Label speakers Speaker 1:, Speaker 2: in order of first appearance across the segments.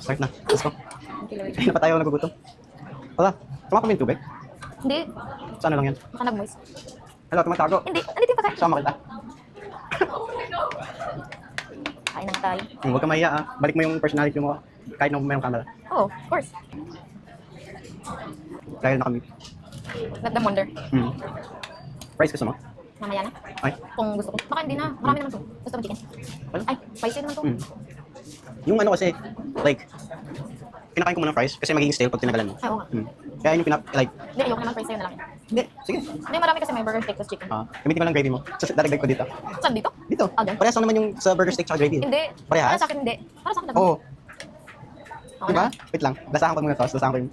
Speaker 1: Start na. Let's go.
Speaker 2: Okay, Lord.
Speaker 1: Ay, na pa tayo nagugutom. Wala. Sumakap mo yung tubig?
Speaker 2: Hindi.
Speaker 1: Saan na lang yan?
Speaker 2: Baka nag-moist.
Speaker 1: Hello, tumatago.
Speaker 2: Hindi. Andito yung pagkain.
Speaker 1: Sama kita.
Speaker 2: Kain na tayo.
Speaker 1: Huwag ka mahiya ah. Balik mo yung personality mo kahit na mayroong camera.
Speaker 2: Oh, of course.
Speaker 1: Dahil na kami.
Speaker 2: Let them wonder.
Speaker 1: Price gusto mo?
Speaker 2: Mamaya na.
Speaker 1: Ay.
Speaker 2: Kung gusto ko. Baka hindi na. Marami naman to. Gusto mo chicken?
Speaker 1: Ano?
Speaker 2: Ay, spicy naman to.
Speaker 1: Yung ano kasi, like, pinakain ko muna fries kasi magiging stale pag tinagalan mo.
Speaker 2: Ay, oo nga.
Speaker 1: Kaya yun yung like,
Speaker 2: Hindi, ayoko naman fries sa'yo na lang.
Speaker 1: hindi, sige.
Speaker 2: Hindi, marami kasi may burger steak tapos chicken.
Speaker 1: Gamitin ko lang gravy mo. Dadagdag ko dito.
Speaker 2: Saan dito?
Speaker 1: Dito.
Speaker 2: Ah, dyan?
Speaker 1: Parehas lang naman yung sa burger steak tsaka gravy.
Speaker 2: Hindi.
Speaker 1: Parehas?
Speaker 2: Para sa akin hindi. Para sa akin lang.
Speaker 1: Oo.
Speaker 2: Oo
Speaker 1: Diba?
Speaker 2: na.
Speaker 1: Wait lang. Lasahan ko muna to. Lasahan ko yung,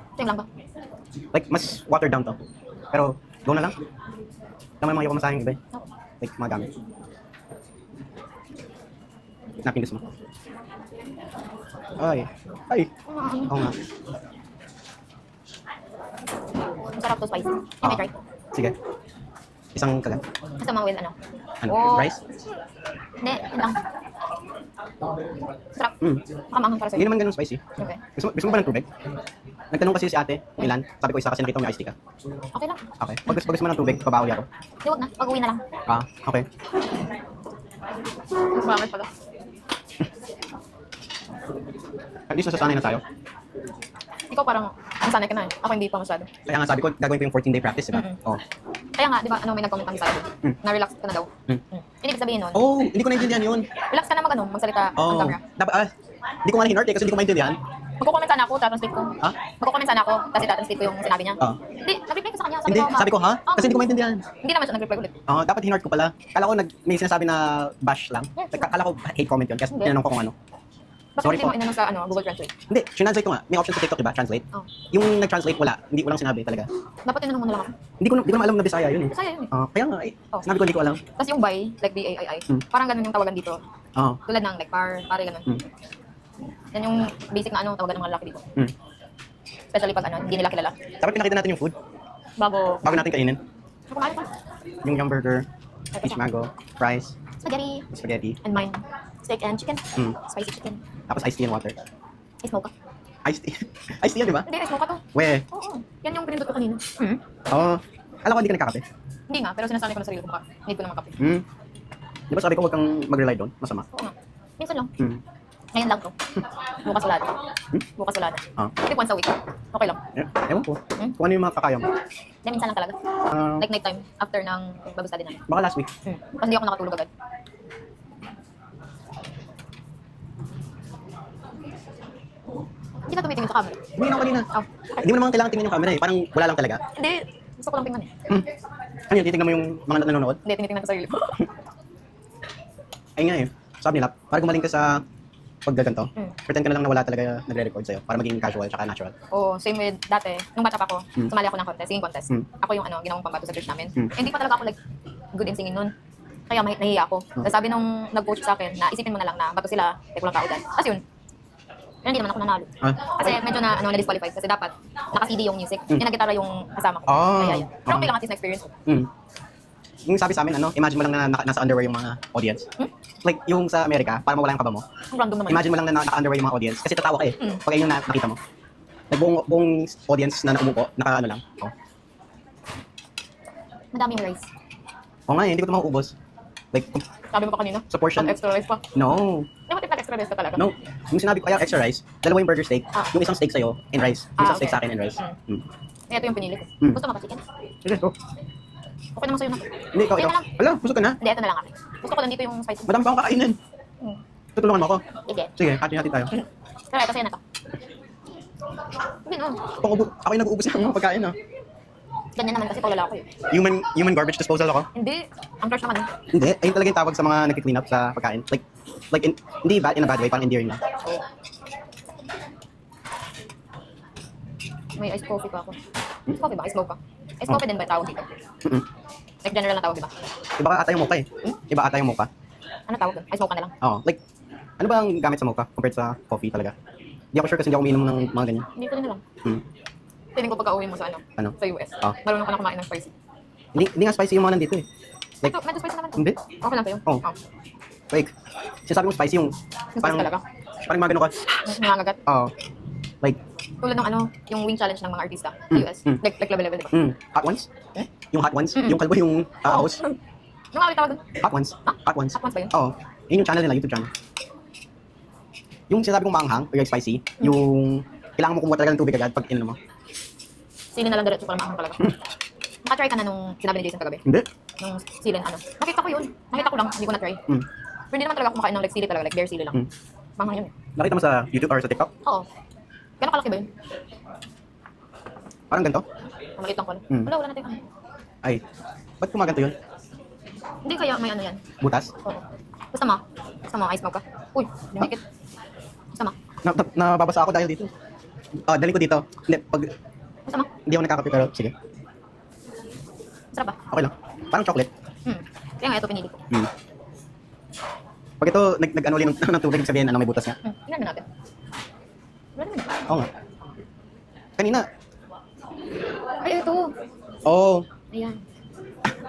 Speaker 2: Ito lang ba?
Speaker 1: like, mas watered down to. Pero, go na lang. Naman mga ayoko masahin yung iba eh.
Speaker 2: No.
Speaker 1: Like, mga gamit. Napin gusto mo. Ay. Ay. Oo nga.
Speaker 2: Masarap to spicy. You may try.
Speaker 1: Sige. Isang kagat.
Speaker 2: Gusto mo with ano?
Speaker 1: Ano?
Speaker 2: Oh.
Speaker 1: Rice?
Speaker 2: Hindi, yun lang. Sarap. Makamahang para
Speaker 1: Hindi
Speaker 2: sa'yo.
Speaker 1: naman ganun spicy.
Speaker 2: Okay.
Speaker 1: Gusto mo ba ng tubig? Nagtanong kasi si ate, kung ilan. Sabi ko isa kasi nakita mo yung iced tea ka.
Speaker 2: Okay lang.
Speaker 1: Okay. Pag gusto mo ng tubig, pabawi ako.
Speaker 2: Hindi, wag na. Pag-uwi na lang.
Speaker 1: Okay.
Speaker 2: Marami pala.
Speaker 1: At least nasasanay na tayo.
Speaker 2: Ikaw parang, ang sanay ka na eh. Ako hindi pa masyado.
Speaker 1: Kaya nga sabi ko, gagawin ko yung 14-day practice, diba? Oo.
Speaker 2: Kaya nga, di ba, ano, may nag-comment kami sa'yo. Na-relax ka na daw. Ibig sabihin nun,
Speaker 1: Oh, hindi ko naintindihan yun.
Speaker 2: relax ka na magsalita
Speaker 1: Oh.
Speaker 2: ang camera.
Speaker 1: Dapat, hindi ko nga na-hinort eh, kasi hindi ko maintindihan.
Speaker 2: Magko-comment sana ako, tatranslate ko.
Speaker 1: Ha?
Speaker 2: Magko-comment sana ako, kasi tatranslate ko yung sinabi niya.
Speaker 1: Oo.
Speaker 2: Hindi, nag-reply ko sa kanya.
Speaker 1: Hindi, sabi ko ha?
Speaker 2: Oh,
Speaker 1: Kasi hindi ko maintindihan.
Speaker 2: Hindi naman siya nag-reply ulit.
Speaker 1: Dapat hinort ko pala. Kala ko may sinasabi na bash lang. Kala ko hate comment yun, kasi
Speaker 2: Hindi.
Speaker 1: tinanong ko kung ano.
Speaker 2: Bakit
Speaker 1: Sorry
Speaker 2: hindi
Speaker 1: po.
Speaker 2: mo inano sa Google Translate?
Speaker 1: Hindi, translate ko nga. May option sa TikTok, diba? Translate.
Speaker 2: Oh.
Speaker 1: Yung nag-translate, wala. Hindi ko lang sinabi talaga.
Speaker 2: Dapat tinanong mo na lang ako.
Speaker 1: Hindi ko naman alam na Bisaya yun eh.
Speaker 2: Masaya yun eh.
Speaker 1: Kaya nga,
Speaker 2: Oh.
Speaker 1: sinabi ko hindi ko alam.
Speaker 2: Tapos yung by, like B-A-I-I, parang ganun yung tawagan dito.
Speaker 1: Oo.
Speaker 2: Tulad ng like pare ganun. Yan yung basic na tawagan ng mga lalaki dito. Especially pag hindi nila kilala.
Speaker 1: Dapat pinakita natin yung food
Speaker 2: Bago
Speaker 1: natin kainin.
Speaker 2: kumain pa.
Speaker 1: Yung yum burger, fish mango, fries,
Speaker 2: Spaghetti.
Speaker 1: spaghetti,
Speaker 2: And mine. Steak and chicken.
Speaker 1: Mm.
Speaker 2: Spicy chicken.
Speaker 1: tapos iced tea and water.
Speaker 2: Ice mocha.
Speaker 1: Iced tea? Iced tea yan, di ba?
Speaker 2: Hindi, ice mocha to.
Speaker 1: We.
Speaker 2: Oo. Yan yung pinindot ko kanina.
Speaker 1: Alam ko hindi ka nagkakape.
Speaker 2: Hindi nga, pero sinasanay ko na sarili ko baka need ko na magkape.
Speaker 1: Di ba sabi ko huwag kang mag-rely doon? Masama.
Speaker 2: Oo nga. Minsan lang.
Speaker 1: Hmm.
Speaker 2: Ngayon lang to. Bukas wala. Bukas wala. Maybe once a week. Okay lang.
Speaker 1: Ewan ko. Kung ano yung mga kakaya mo.
Speaker 2: Then minsan lang talaga. Like night time after ng bago study namin.
Speaker 1: Baka last week.
Speaker 2: Kasi hindi ako nakatulog agad. Hindi ka tumitingin sa camera.
Speaker 1: Hindi na ako kanina.
Speaker 2: Oh.
Speaker 1: Hindi mo naman kailangan tingnan yung camera eh. Parang wala lang talaga.
Speaker 2: Hindi. Gusto ko lang tingnan eh.
Speaker 1: Ano yun? Titignan mo yung mga nanonood?
Speaker 2: Hindi, tinitingnan ko sa sarili ko.
Speaker 1: Ay nga eh. Sabi nila, para gumaling ka sa paggaganto, pretend ka na lang na wala talaga nagre-record sa'yo para maging casual tsaka natural.
Speaker 2: Oo, same with dati. Nung bata pa ako, sumali ako ng contest, singing contest. Ako yung ginawang pambato sa church namin. Hindi pa talaga ako like good in singing nun. Kaya nahihiya ako. Tapos sabi nung nag-coach sa akin na isipin mo na lang na bago sila, take walang kaudan. Tapos yun. Pero hindi naman ako nanalo. Kasi medyo na-disqualified kasi dapat naka-CD yung music. Yung nag-gitara yung kasama ko. Kaya yun. Pero okay lang at least na-experience ko.
Speaker 1: Yung sabi sa amin, imagine mo lang na nasa underwear yung mga audience. Like, yung sa Amerika, para mawala yung kaba mo.
Speaker 2: Ang random naman.
Speaker 1: Imagine mo lang na naka-underwear yung mga audience. Kasi tatawa ka eh. Pag ayun yung nakita mo. Like, buong audience na nakumuko, naka-ano lang.
Speaker 2: Madami yung rice.
Speaker 1: Oo nga eh, hindi ko ito mauubos. Like,
Speaker 2: Sabi mo pa kanina,
Speaker 1: sa portion.
Speaker 2: extra rice pa.
Speaker 1: No.
Speaker 2: Dapat if nag-extra rice ka talaga.
Speaker 1: No. Yung sinabi ko, kaya extra rice, dalawa yung burger steak, yung isang steak sa'yo, and rice. Yung isang steak sa akin and rice.
Speaker 2: Ito yung pinili ko. Gusto mo pa chicken?
Speaker 1: Sige, go.
Speaker 2: Okay naman sa'yo na.
Speaker 1: Hindi, ikaw.
Speaker 2: Ito na lang.
Speaker 1: Wala, busog ka na.
Speaker 2: Hindi, ito na lang akin. Gusto ko lang dito yung spicy.
Speaker 1: Madami pa akong kakainin. Tutulungan mo ako.
Speaker 2: Sige.
Speaker 1: Sige, hati-hati tayo.
Speaker 2: Pero ito sa'yo na to. Hindi no.
Speaker 1: Ako yung nag-uubos ng pagkain ah.
Speaker 2: Ganyan naman kasi pag lalaki eh.
Speaker 1: Human garbage disposal ako.
Speaker 2: Hindi. Ang trash naman eh.
Speaker 1: Hindi, ayun talaga yung tawag sa mga nag-clean up sa pagkain. Like hindi bad in a bad way, parang endearing lang.
Speaker 2: May iced coffee pa ako. Iced coffee ba? Iced mocha. Iced coffee din ba yung tawag dito? Like general na tawag, di ba?
Speaker 1: Iba ata yung mocha eh. Iba ata yung mocha.
Speaker 2: Ano tawag doon? Iced mocha na lang.
Speaker 1: Oo, like, ano ba ang gamit sa mocha compared sa coffee talaga? Hindi ako sure kasi hindi ako umiinom ng mga ganyan.
Speaker 2: Hindi ko rin alam. Feeling ko pagka uwi mo sa
Speaker 1: Ano?
Speaker 2: Sa US. Marunong ka na kumain ng spicy.
Speaker 1: Hindi nga spicy yung mga nandito eh. Like,
Speaker 2: Medyo spicy naman to.
Speaker 1: hindi.
Speaker 2: Okay lang sa'yo?
Speaker 1: Oo. Like, sinasabi mo spicy yung
Speaker 2: Yung
Speaker 1: parang,
Speaker 2: spicy talaga.
Speaker 1: parang mga ganun ka.
Speaker 2: Nangangagat.
Speaker 1: Oo. Like,
Speaker 2: Tulad ng ano, yung wing challenge ng mga artista sa
Speaker 1: Mm,
Speaker 2: US.
Speaker 1: mm.
Speaker 2: Like level, di ba?
Speaker 1: hot ones?
Speaker 2: Eh?
Speaker 1: Yung hot ones?
Speaker 2: Mm-mm.
Speaker 1: Yung kalbo yung host?
Speaker 2: Nung awit tawag doon?
Speaker 1: Hot ones?
Speaker 2: Ha?
Speaker 1: Hot ones?
Speaker 2: Hot ones ba yun?
Speaker 1: Oo. Yun yung channel nila, YouTube channel. Yung sinasabi kong maanghang, or yung spicy, yung kailangan mo kumuha talaga ng tubig agad pag inano mo.
Speaker 2: Sili na lang diretso para maanghang talaga. Naka-try ka na nung sinabi ni Jason kagabi?
Speaker 1: Hindi.
Speaker 2: Nung silin ano? Nakita ko yun. Nakita ko lang, hindi ko na-try.
Speaker 1: Mm.
Speaker 2: Pero hindi naman talaga ako kumakain ng like sili talaga, like bare sili lang.
Speaker 1: Mm.
Speaker 2: Manghang yun eh.
Speaker 1: Nakita mo sa YouTube or sa TikTok?
Speaker 2: Oo. Gano'ng kalaki ba yun?
Speaker 1: Parang ganito.
Speaker 2: Maliit lang ko.
Speaker 1: Mm.
Speaker 2: Wala natin ano.
Speaker 1: Ay, ba't kumaganto yun?
Speaker 2: Hindi kaya may ano yan.
Speaker 1: Butas?
Speaker 2: Oo. Basta mo, ice smoke ka. Uy, lumikit. Basta mo.
Speaker 1: Nababasa ako dahil dito. Dalhin ko dito. Hindi, pag
Speaker 2: Basta mo.
Speaker 1: hindi ako nakakape pero sige.
Speaker 2: Sarap ba?
Speaker 1: Okay lang. Parang chocolate.
Speaker 2: Kaya nga ito pinili ko.
Speaker 1: Pag ito, nag-ano ulit ng tubig, sabihin ano may butas nga.
Speaker 2: Tingnan mo natin. Wala naman.
Speaker 1: Oo nga. Kanina.
Speaker 2: Ay, ito.
Speaker 1: Oo.
Speaker 2: Ayan.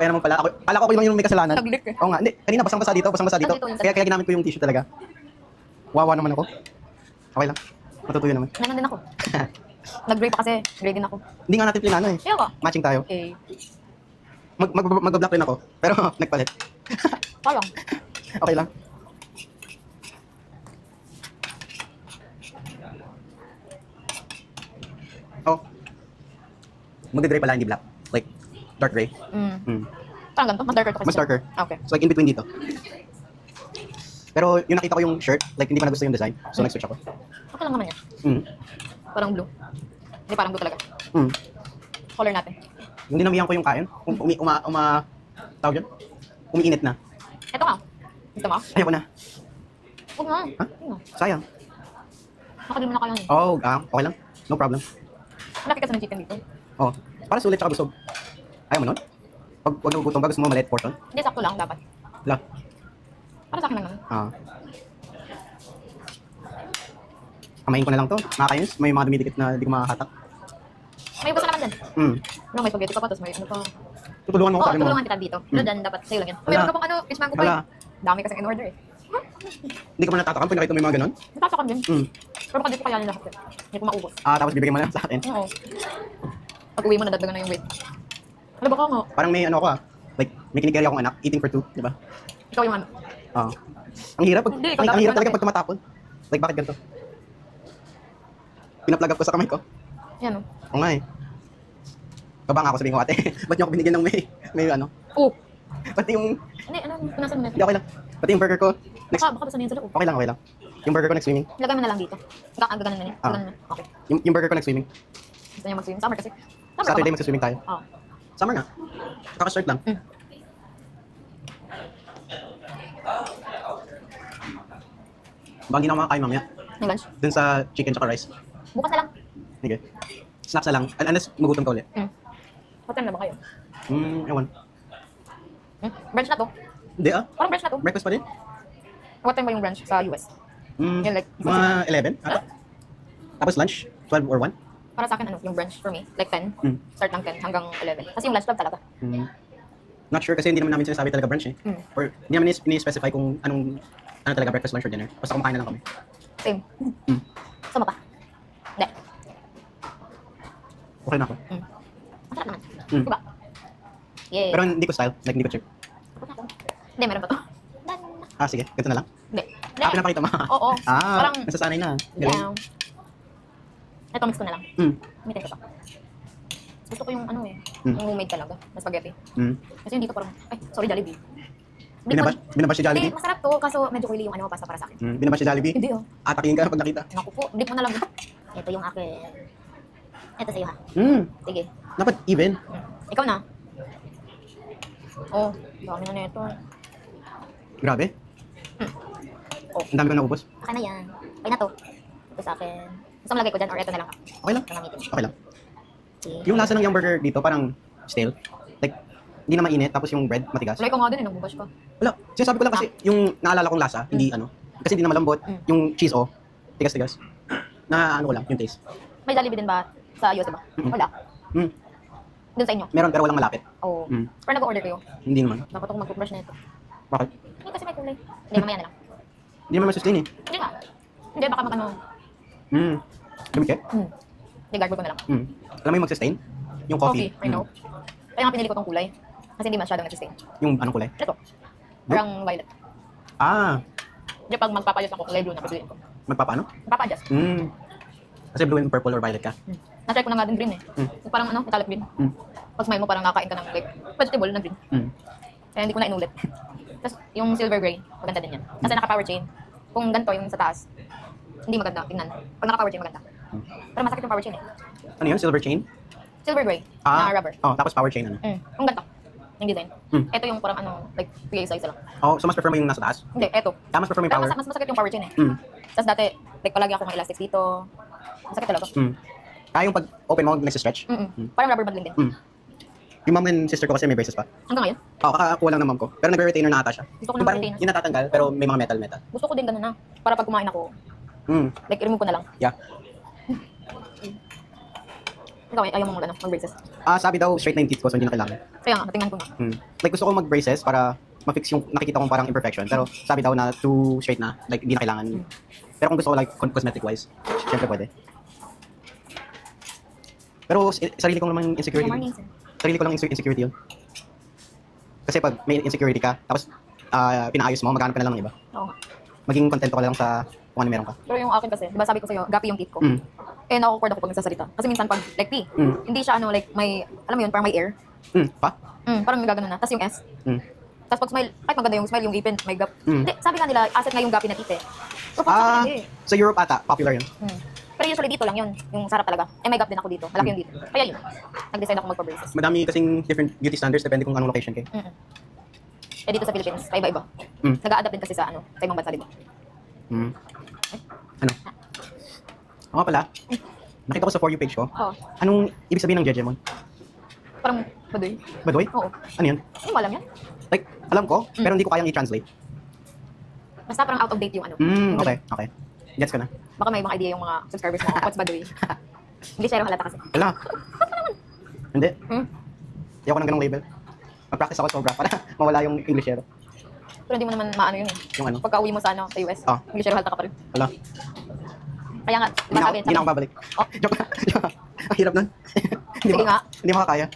Speaker 1: Kaya naman pala. Ako lang yung may kasalanan.
Speaker 2: Naglik eh.
Speaker 1: Oo nga. Hindi, kanina basang-basa dito.
Speaker 2: Nandito yung
Speaker 1: Kaya ginamit ko yung tissue talaga. Wawa naman ako. Okay lang. Matutuyo naman.
Speaker 2: Nanan din ako. Nag-gray pa kasi. Gray din ako.
Speaker 1: Hindi nga natin plinano eh.
Speaker 2: Kaya ka.
Speaker 1: Matching tayo.
Speaker 2: Okay.
Speaker 1: Mag-block rin ako. Pero nagpalit.
Speaker 2: Parang.
Speaker 1: Okay lang. Oh. Mag-gray pala, hindi black. Like, dark gray.
Speaker 2: Parang ganito. Mas darker to kasi.
Speaker 1: Mas darker.
Speaker 2: Okay.
Speaker 1: So like in between dito. Pero yung nakita ko yung shirt, like hindi ko na gusto yung design. So nag-switch ako.
Speaker 2: Okay lang naman yan.
Speaker 1: Mm.
Speaker 2: Parang blue. Hindi parang blue talaga.
Speaker 1: Mm.
Speaker 2: Color natin.
Speaker 1: Yung dinamihan ko yung kain, tawag yun? Umiinit na.
Speaker 2: Ito nga. Ito mo?
Speaker 1: Ayoko na.
Speaker 2: Huwag nga.
Speaker 1: Ha?
Speaker 2: Ano?
Speaker 1: Sayang.
Speaker 2: Nakadil mo na kayo eh.
Speaker 1: Oh, okay lang. No problem.
Speaker 2: Malaki kasi ng chicken dito.
Speaker 1: Oh, para sulit tsaka busog. Ayaw mo nun? Pag nagugutom ka, gusto mo maliit portion?
Speaker 2: Hindi, sakto lang dapat.
Speaker 1: Wala.
Speaker 2: Para sa akin lang naman.
Speaker 1: Kamain ko na lang to. Nakakainis. May mga dumidikit na hindi ko makakatak.
Speaker 2: May basta naman dyan. Ano, may spaghetti ka pa, tapos may ano pa.
Speaker 1: Tutulungan mo
Speaker 2: Oo,
Speaker 1: ako, sabi mo.
Speaker 2: tutulungan kita dito. Pero dyan, dapat sa'yo lang yan.
Speaker 1: Wala.
Speaker 2: Meron ka pang ano, fish mango
Speaker 1: Wala.
Speaker 2: pie. Dami kasing in-order eh.
Speaker 1: Hindi ka man natatakam pag nakita mo yung mga ganun?
Speaker 2: Natatakam din.
Speaker 1: Mm.
Speaker 2: Pero baka dito kayanin lahat yan. Hindi ko maubos.
Speaker 1: Tapos bibigyan mo na sa akin.
Speaker 2: Oo. Pag uwi mo, nadagdagan na yung weight. Ano ba ka nga?
Speaker 1: Parang may ano ako like may kinikerya akong anak, eating for two, di ba?
Speaker 2: Ikaw yung ano.
Speaker 1: Ang hirap pag,
Speaker 2: Hindi, ikaw
Speaker 1: ang
Speaker 2: dapat
Speaker 1: hirap talaga
Speaker 2: malaki.
Speaker 1: pag tumatapon. Like bakit ganito? Pinaplag up ko sa kamay ko.
Speaker 2: Yan o.
Speaker 1: Oo nga eh. Kabang ako sabihin ko ate, ba't niyo ako binigyan ng may ano?
Speaker 2: Oh!
Speaker 1: Pati yung,
Speaker 2: Hindi, ano, nasa mo
Speaker 1: hindi okay lang. Pati yung burger ko, next,
Speaker 2: Baka basta niyan sa loob.
Speaker 1: okay lang. Yung burger ko next swimming.
Speaker 2: Ilagay mo na lang dito. Gaganon na niya. Gaganon na. Okay.
Speaker 1: Yung burger ko next swimming.
Speaker 2: Gusto niya mag-swim. Summer kasi. Summer
Speaker 1: Saturday
Speaker 2: ka ba?
Speaker 1: magsa-swimming tayo.
Speaker 2: Oo.
Speaker 1: Summer nga. Kaka-start lang. Bang ginawa makakain mamaya.
Speaker 2: Yung lunch.
Speaker 1: Dun sa chicken tsaka rice.
Speaker 2: Bukas na lang.
Speaker 1: Sige. Snacks na lang. Unless magutom ka ulit.
Speaker 2: What time na ba kayo?
Speaker 1: Ewan.
Speaker 2: Brunch na to.
Speaker 1: Hindi
Speaker 2: Parang brunch na to.
Speaker 1: Breakfast pa din.
Speaker 2: What time ba yung brunch sa US? Yun, like,
Speaker 1: Mga 11 ata. Tapos lunch, 12 or 1.
Speaker 2: Para sa akin, ano, yung brunch for me, like 10. Start ng 10 hanggang 11. Kasi yung lunch club talaga.
Speaker 1: Not sure kasi hindi naman namin sinasabi talaga brunch eh. Or hindi naman ini-specify kung ano talaga breakfast, lunch or dinner. Basta kumakain na lang kami.
Speaker 2: Same. Sama pa? Hindi.
Speaker 1: Okay na ako.
Speaker 2: Masarap naman. Diba? Yay.
Speaker 1: Pero hindi ko style, like hindi ko check.
Speaker 2: Hindi, meron pa to. Done.
Speaker 1: Sige, ganito na lang.
Speaker 2: Hindi.
Speaker 1: Pinapakita mo.
Speaker 2: Oo. Parang,
Speaker 1: nasasanay na. Galing.
Speaker 2: yeah. Ito, mix ko na lang. Umitin ko pa. Gusto ko yung ano eh. Yung homemade talaga. Na spaghetti. Kasi yung dito parang, ay, sorry, Jollibee.
Speaker 1: Binabash si Jollibee?
Speaker 2: Hindi, masarap to. Kaso medyo oily yung ano, pasta para sa akin.
Speaker 1: Binabash si Jollibee?
Speaker 2: Hindi oh.
Speaker 1: Atakihin ka pag nakita.
Speaker 2: Naku po, dip mo na lang. Ito yung akin. Ito sa'yo ha. Sige.
Speaker 1: Dapat even.
Speaker 2: Ikaw na. Oh, dami na nito.
Speaker 1: Grabe.
Speaker 2: Oh.
Speaker 1: Ang dami ko naubos.
Speaker 2: Akin na yan. Okay na to. Ito sa akin. Gusto mo lagay ko dyan or ito na lang ha?
Speaker 1: Okay lang.
Speaker 2: Nangamitin.
Speaker 1: Okay lang.
Speaker 2: Okay.
Speaker 1: Yung lasa ng yung burger dito parang stale. Like, hindi na mainit, tapos yung bread matigas.
Speaker 2: Wala, ikaw nga din eh, nagbubash ka.
Speaker 1: Wala, sinasabi ko lang kasi yung naalala kong lasa, hindi ano. Kasi hindi na malambot. Yung cheese tigas-tigas. Na ano ko lang, yung taste.
Speaker 2: May Jollibee din ba sa US ba? Wala. Doon sa inyo?
Speaker 1: Meron pero walang malapit.
Speaker 2: Oo. Pero nag-order kayo.
Speaker 1: Hindi naman.
Speaker 2: Dapat ako mag-toothbrush na ito.
Speaker 1: Bakit?
Speaker 2: Hindi kasi may kulay. Hindi, mamaya na lang.
Speaker 1: Hindi naman masustain eh.
Speaker 2: Hindi nga. Hindi, baka mag-ano.
Speaker 1: Gamit ka?
Speaker 2: Hindi, gargle ko na lang.
Speaker 1: Alam mo yung mag-sustain? Yung coffee.
Speaker 2: I know. Kaya nga pinili ko tong kulay. Kasi hindi masyadong nag-sustain.
Speaker 1: Yung anong kulay?
Speaker 2: Ito. Parang violet. Hindi, pag magpapayos ako kulay blue na pipiliin ko.
Speaker 1: Magpapaano?
Speaker 2: Magpapa-adjust.
Speaker 1: Kasi blue and purple or violet ka.
Speaker 2: Na-try ko na nga din green eh. Parang ano, metallic green. Pag smile mo, parang kakain ka ng like, vegetable na green. Kaya hindi ko na inulit. Tapos yung silver gray, maganda din yan. Kasi naka-power chain. Kung ganito yung sa taas, hindi maganda tingnan. Pag naka-power chain, maganda. Pero masakit yung power chain eh.
Speaker 1: Ano yun? Silver chain?
Speaker 2: Silver gray, na rubber.
Speaker 1: Tapos power chain ano?
Speaker 2: Kung ganito, yung design. Ito yung parang ano, like PA size lang.
Speaker 1: So mas prefer mo yung nasa taas?
Speaker 2: Hindi, ito.
Speaker 1: Mas prefer mo yung
Speaker 2: Pero
Speaker 1: power?
Speaker 2: mas masakit yung power chain eh. Tapos dati, like palagi ako may elastics dito. Masakit talaga.
Speaker 1: Yung pag open mo, nag-stretch?
Speaker 2: Parang rubber band din.
Speaker 1: Yung mom and sister ko kasi may braces pa.
Speaker 2: Hanggang ngayon?
Speaker 1: Kakakuha lang ng mom ko. Pero nagre-retainer na ata siya.
Speaker 2: Gusto ko
Speaker 1: Yung
Speaker 2: ng
Speaker 1: parang
Speaker 2: retainer.
Speaker 1: yung natatanggal, pero may mga metal.
Speaker 2: Gusto ko din ganun na. Para pag kumain ako, like i-remove ko na lang.
Speaker 1: Yeah.
Speaker 2: Ikaw, ayaw mong ano, mag-braces.
Speaker 1: Sabi daw, straight na yung teeth ko, so hindi na kailangan.
Speaker 2: Kaya nga, natingnan ko na.
Speaker 1: Like gusto ko mag-braces para ma-fix yung nakikita kong parang imperfection. Pero sabi daw na too straight na, like hindi na kailangan. Pero kung gusto ko like cosmetic-wise, syempre pwede. Pero sarili ko naman insecurity. Sarili ko lang insecurity yun. Kasi pag may insecurity ka, tapos pinaayos mo, maghanap ka na lang ng iba.
Speaker 2: Oo.
Speaker 1: Maging contento ka lang sa kung ano meron ka.
Speaker 2: Pero yung akin kasi, di ba sabi ko sa'yo, gapi yung teeth ko. Eh, na-awkward ako pag nagsasalita. Kasi minsan pag, like P, hindi siya ano, like may, alam mo yun, parang may air.
Speaker 1: Pa?
Speaker 2: Parang gagano na. Tapos yung S. Tapos pag smile, kahit maganda yung smile, yung ipin, may gap. Hindi, sabi nga nila, asset nga yung gapi na teeth eh. So, hindi.
Speaker 1: Sa Europe ata, popular yun.
Speaker 2: Pero usually dito lang yun, yung sarap talaga. Eh, may gap din ako dito. Malaki yung dito. Kaya yun, nag-decide ako magpa-braces.
Speaker 1: Madami kasing different beauty standards depende kung anong location kayo.
Speaker 2: Eh, dito sa Philippines, iba-iba. Nag-a-adapt din kasi sa ano, sa ibang bansa, di ba?
Speaker 1: Ano? Ako pala, nakita ko sa For You page ko.
Speaker 2: Oo.
Speaker 1: Anong ibig sabihin ng Jejemon?
Speaker 2: Parang, baduy.
Speaker 1: Badoy?
Speaker 2: Oo.
Speaker 1: Ano yun?
Speaker 2: Hindi mo alam yan?
Speaker 1: Like, alam ko, pero hindi ko kayang i-translate.
Speaker 2: Basta parang out of date yung ano. yung
Speaker 1: Okay. Gets ko na.
Speaker 2: Baka may ibang idea yung mga subscribers mo. What's baduy? Hindi siya halata kasi.
Speaker 1: Wala. Hindi. Ayoko ng ganong label. Mag-practice ako sobra para mawala yung Englishero.
Speaker 2: Pero hindi mo naman maano yun eh.
Speaker 1: Yung ano?
Speaker 2: Pagka uwi mo sa ano, sa US, English halata ka pa rin.
Speaker 1: Wala.
Speaker 2: Kaya nga,
Speaker 1: Hindi na ako babalik.
Speaker 2: Oh.
Speaker 1: Joke lang. Ang hirap nun.
Speaker 2: Sige nga.
Speaker 1: Hindi makakaya.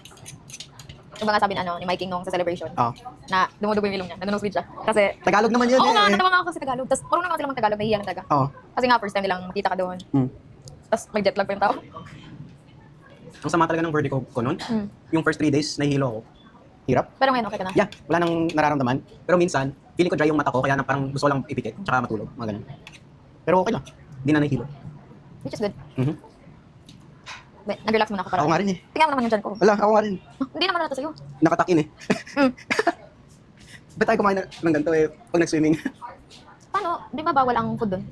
Speaker 2: Yung mga sabi na ano, ni Mike King nung sa celebration, na dumudugo yung ilong niya, nanonosebleed siya. Kasi,
Speaker 1: Tagalog naman yun
Speaker 2: oo nga,
Speaker 1: eh.
Speaker 2: natawa nga ako kasi Tagalog. Tapos, marunong naman sila mag-Tagalog, nahihiya ng talaga.
Speaker 1: Oo.
Speaker 2: Kasi nga, first time nilang makita ka doon. Tapos, may jet lag pa yung tao.
Speaker 1: Ang sama talaga ng vertigo ko nun. Yung first 3 days, nahihilo ako. Hirap.
Speaker 2: Pero ngayon, okay ka na.
Speaker 1: Yeah, wala nang nararamdaman. Pero minsan, feeling ko dry yung mata ko, kaya na parang gusto ko lang ipikit, tsaka matulog, mga ganun. Pero okay lang. Hindi na nahihilo.
Speaker 2: Which is good. Nag-relax muna ako para.
Speaker 1: Ako nga rin eh.
Speaker 2: Tingnan mo naman yung dyan ko.
Speaker 1: Wala, ako nga rin.
Speaker 2: Hindi naman nata sa'yo.
Speaker 1: Nakatakin eh. Ba't tayo kumain ng ganito eh, pag nag-swimming?
Speaker 2: Paano? Di ba bawal ang food doon?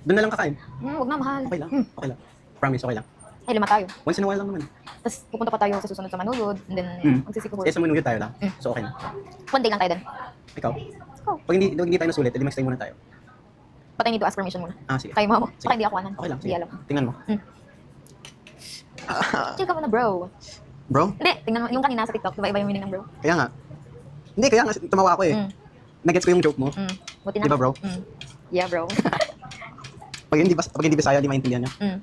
Speaker 1: Doon na lang kakain.
Speaker 2: Huwag na, mahal.
Speaker 1: Okay lang, okay lang. Promise, okay lang.
Speaker 2: Ay, lima tayo.
Speaker 1: Once in a while lang naman.
Speaker 2: Tapos pupunta pa tayo sa susunod sa Manulod. And then, magsisiko.
Speaker 1: Eh, sa Manuyot tayo lang. So okay na.
Speaker 2: One day lang tayo din.
Speaker 1: Ikaw?
Speaker 2: Ikaw.
Speaker 1: Pag hindi tayo nasulit, edi mag-stay muna tayo.
Speaker 2: But I need to ask permission muna.
Speaker 1: Sige.
Speaker 2: Kay mama mo.
Speaker 1: Sige.
Speaker 2: Baka hindi ako anan.
Speaker 1: Okay lang,
Speaker 2: Hindi
Speaker 1: sige.
Speaker 2: alam.
Speaker 1: Tingnan mo.
Speaker 2: Chill ka muna, bro.
Speaker 1: Bro?
Speaker 2: Hindi, tingnan mo. Yung kanina sa TikTok, diba iba yung meaning ng bro?
Speaker 1: Kaya nga. Hindi, kaya nga tumawa ako eh. Nagets ko yung joke mo.
Speaker 2: Buti na.
Speaker 1: Di ba, bro?
Speaker 2: Yeah, bro.
Speaker 1: Pag hindi Bisaya, di maintindihan niya.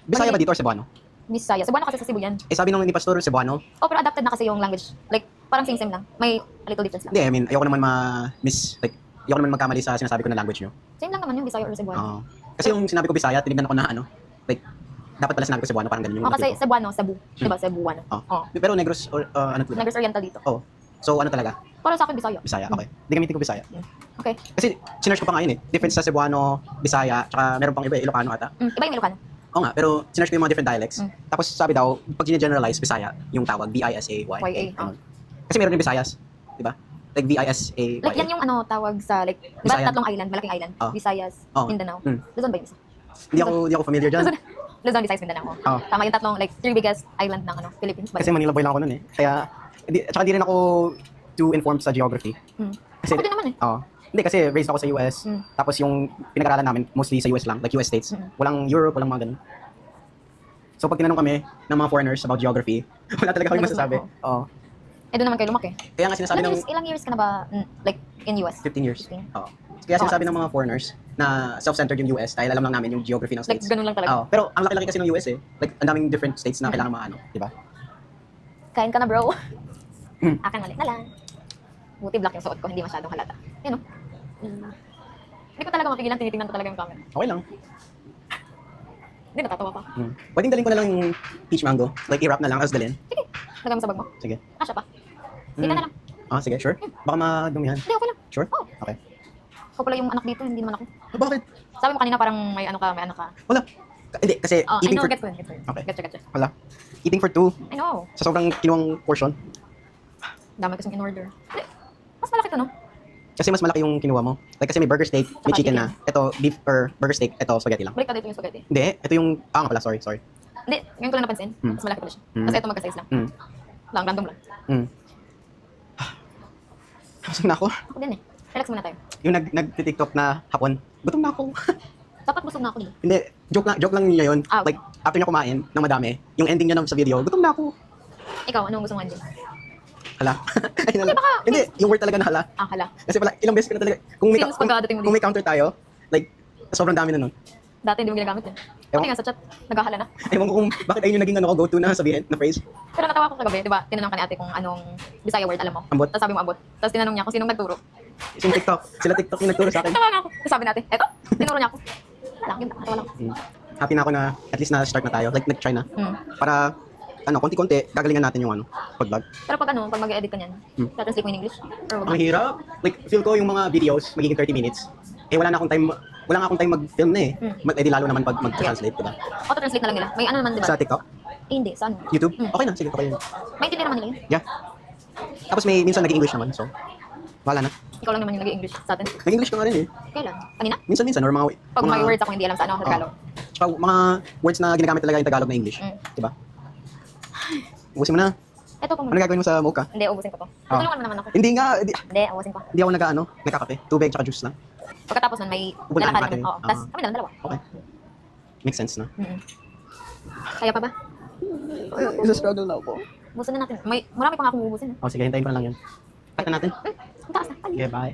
Speaker 1: Bisaya ba dito or Cebuano?
Speaker 2: Bisaya. Cebuano kasi sa Cebu yan.
Speaker 1: Eh sabi nung ni Pastor, Cebuano.
Speaker 2: Oh, pero adapted na kasi yung language. Like, parang same-same lang. May a little difference lang.
Speaker 1: Hindi, I mean, ayoko naman ayoko naman magkamali sa sinasabi ko na language nyo.
Speaker 2: Same lang naman yung Bisaya or Cebuano.
Speaker 1: Kasi yung sinabi ko Bisaya, tinignan ako na like, dapat pala sinabi ko Cebuano, parang ganun yung
Speaker 2: kasi
Speaker 1: native ko.
Speaker 2: Cebuano, Cebu. Diba? Cebuano.
Speaker 1: Pero Negros, or ano talaga?
Speaker 2: Negros Oriental dito.
Speaker 1: So ano talaga?
Speaker 2: Para sa akin, Bisaya.
Speaker 1: Bisaya, okay. Hindi gamitin ko Bisaya.
Speaker 2: Okay.
Speaker 1: Kasi sinerge ko pa nga yun eh. Difference sa Cebuano, Bisaya, tsaka meron pang iba eh, Ilocano ata.
Speaker 2: Iba yung Ilocano.
Speaker 1: Oo nga, pero sinerge ko yung mga different dialects. Tapos sabi daw, pag generalize Bisaya, yung tawag, B-I-S-A-Y.
Speaker 2: Y-A.
Speaker 1: Kasi meron din Visayas, di ba? Like B-I-S-A-Y.
Speaker 2: Like, yan yung ano, tawag sa, like, diba
Speaker 1: Bisayan.
Speaker 2: tatlong island, malaking island? Visayas, Mindanao. Luzon ba yun isa?
Speaker 1: Hindi ako familiar dyan.
Speaker 2: Luzon, Visayas, Mindanao. Tama yung tatlong, like, 3 biggest island ng ano, Philippines.
Speaker 1: Kasi Manila boy lang ako nun eh. Kaya, tsaka di rin ako too informed sa geography. Kasi,
Speaker 2: Ako din naman eh.
Speaker 1: Hindi kasi raised ako sa US. Tapos yung pinag-aralan namin mostly sa US lang, like US states. Walang Europe, walang mga ganun. So pag tinanong kami ng mga foreigners about geography, wala talaga kami masasabi.
Speaker 2: Eh, doon naman kayo lumaki.
Speaker 1: Kaya nga sinasabi ng
Speaker 2: Ilang years ka na ba, like, in US?
Speaker 1: 15 years.
Speaker 2: 15.
Speaker 1: Oo. Kaya sinasabi ng mga foreigners na self-centered yung US dahil alam lang namin yung geography ng
Speaker 2: Like,
Speaker 1: states.
Speaker 2: ganun lang talaga.
Speaker 1: Oo. Pero ang laki-laki kasi ng US eh. Like, ang daming different states na kailangan maano, di ba?
Speaker 2: Kain ka na, bro.
Speaker 1: Mm.
Speaker 2: Akin mali na lang. Buti black yung suot ko, hindi masyadong halata. Yan o. Hindi ko talaga mapigilan, tinitingnan ko talaga yung camera.
Speaker 1: Okay lang.
Speaker 2: Hindi, natatawa pa.
Speaker 1: Pwedeng dalhin ko na lang yung peach mango. Like, i-wrap na lang, as dalhin.
Speaker 2: Sige, lagay mo sa bag mo.
Speaker 1: Sige.
Speaker 2: Kasha pa. Dito na lang.
Speaker 1: Sige, sure. Baka madumihan.
Speaker 2: Hindi, okay lang.
Speaker 1: Sure?
Speaker 2: Oo.
Speaker 1: Okay.
Speaker 2: Ako pala yung anak dito, hindi naman ako.
Speaker 1: Bakit?
Speaker 2: Sabi mo kanina parang may ano ka, may anak ka.
Speaker 1: Wala. Hindi, kasi
Speaker 2: Oh, I
Speaker 1: eating
Speaker 2: know,
Speaker 1: for...
Speaker 2: gets ko yun, gets ko yun.
Speaker 1: Okay.
Speaker 2: Gotcha.
Speaker 1: Wala. Eating for two.
Speaker 2: I know.
Speaker 1: Sa sobrang kinuwang portion.
Speaker 2: Dami kasing in order. Hindi, mas malaki to, no?
Speaker 1: Kasi mas malaki yung kinuha mo. Like, kasi may burger steak, may
Speaker 2: Tsaka
Speaker 1: chicken
Speaker 2: chicken.
Speaker 1: na. Ito, beef or burger steak. Ito, spaghetti lang.
Speaker 2: Balik ka dito yung spaghetti.
Speaker 1: Hindi, ito yung... nga pala, sorry.
Speaker 2: Hindi, ngayon ko lang napansin. Mas malaki pala siya. Kasi ito magka-size lang. Lang, random lang.
Speaker 1: Busog na ako.
Speaker 2: Ako din eh. Relax muna tayo.
Speaker 1: Yung nag-tiktok na hapon, gutom na ako.
Speaker 2: Dapat busog na ako din.
Speaker 1: Hindi, joke lang niya yun.
Speaker 2: Ah, okay.
Speaker 1: Like, after niya kumain ng madami, yung ending niya sa video, gutom na ako.
Speaker 2: Ikaw, ano ang gusto mo din?
Speaker 1: Hala. Ay, hala.
Speaker 2: baka,
Speaker 1: Hindi, yung word talaga na hala.
Speaker 2: Ah, hala.
Speaker 1: Kasi pala, ilang beses ka na talaga,
Speaker 2: Since pagkadating mo
Speaker 1: kung may
Speaker 2: dito.
Speaker 1: counter tayo, like, sobrang dami na nun.
Speaker 2: Dati hindi mo ginagamit yun.
Speaker 1: Ewan-
Speaker 2: Pati nga sa chat, naghahala na.
Speaker 1: Ewan ko kung bakit ayun yung naging go-to na sabihin, na phrase.
Speaker 2: Pero natawa ko kagabi, di ba? Tinanong ka ni ate kung anong Bisaya word alam mo.
Speaker 1: Ambot.
Speaker 2: Tapos sabi mo abot. Tapos tinanong niya kung sinong nagturo.
Speaker 1: Yung TikTok, sila TikTok yung nagturo sa akin.
Speaker 2: Tawa nga ako. Tapos sabi natin, eto, tinuro niya ako. Wala, yun, natawa lang.
Speaker 1: Happy na ako na at least na-start na tayo, like nag-try na. Para, konti-konti, gagalingan natin yung pag-vlog.
Speaker 2: Pero pag pag mag-edit ka niyan, translate mo in English? Or
Speaker 1: Ang
Speaker 2: wag?
Speaker 1: hirap. Like, feel ko yung mga videos, magiging 30 minutes. Eh, wala nga akong time mag-film na eh. Eh, di lalo naman pag mag-translate, diba?
Speaker 2: Auto-translate na lang nila. May ano naman, di ba?
Speaker 1: Sa TikTok,
Speaker 2: Eh, hindi, sa ano?
Speaker 1: YouTube, okay na, sige, okay yun.
Speaker 2: Maintindihan naman nila yun.
Speaker 1: Yeah. Tapos may minsan nag-English naman, so, wala na.
Speaker 2: Ikaw lang naman yung nag-English sa atin.
Speaker 1: Nag-English ka nga rin eh.
Speaker 2: Kailan? Kanina?
Speaker 1: Minsan, or mga...
Speaker 2: Pag
Speaker 1: mga,
Speaker 2: may words ako hindi alam sa ano, sa Tagalog.
Speaker 1: Tsaka mga words na ginagamit talaga yung Tagalog na English. Diba? Ubusin mo na.
Speaker 2: Eto pa
Speaker 1: Ano
Speaker 2: muna.
Speaker 1: gagawin mo sa mocha?
Speaker 2: Hindi, ubusin ko to. Tutulungan mo naman ako.
Speaker 1: Hindi nga,
Speaker 2: Hindi, ubusin ko.
Speaker 1: hindi ako nagkakape. Tubig tsaka juice lang.
Speaker 2: Pagkatapos nun, may
Speaker 1: Pupuntahan
Speaker 2: lalakad
Speaker 1: natin.
Speaker 2: naman. Oo. Tapos kami lang, dalawa.
Speaker 1: Okay. Makes sense na.
Speaker 2: Kaya pa ba?
Speaker 1: Isa struggle na ako.
Speaker 2: Ubusin na natin. Marami pa nga akong ubusin.
Speaker 1: Oh, sige, hintayin ko na lang yun. Cut na natin.
Speaker 2: Ang taas na. Ay.
Speaker 1: Okay, bye.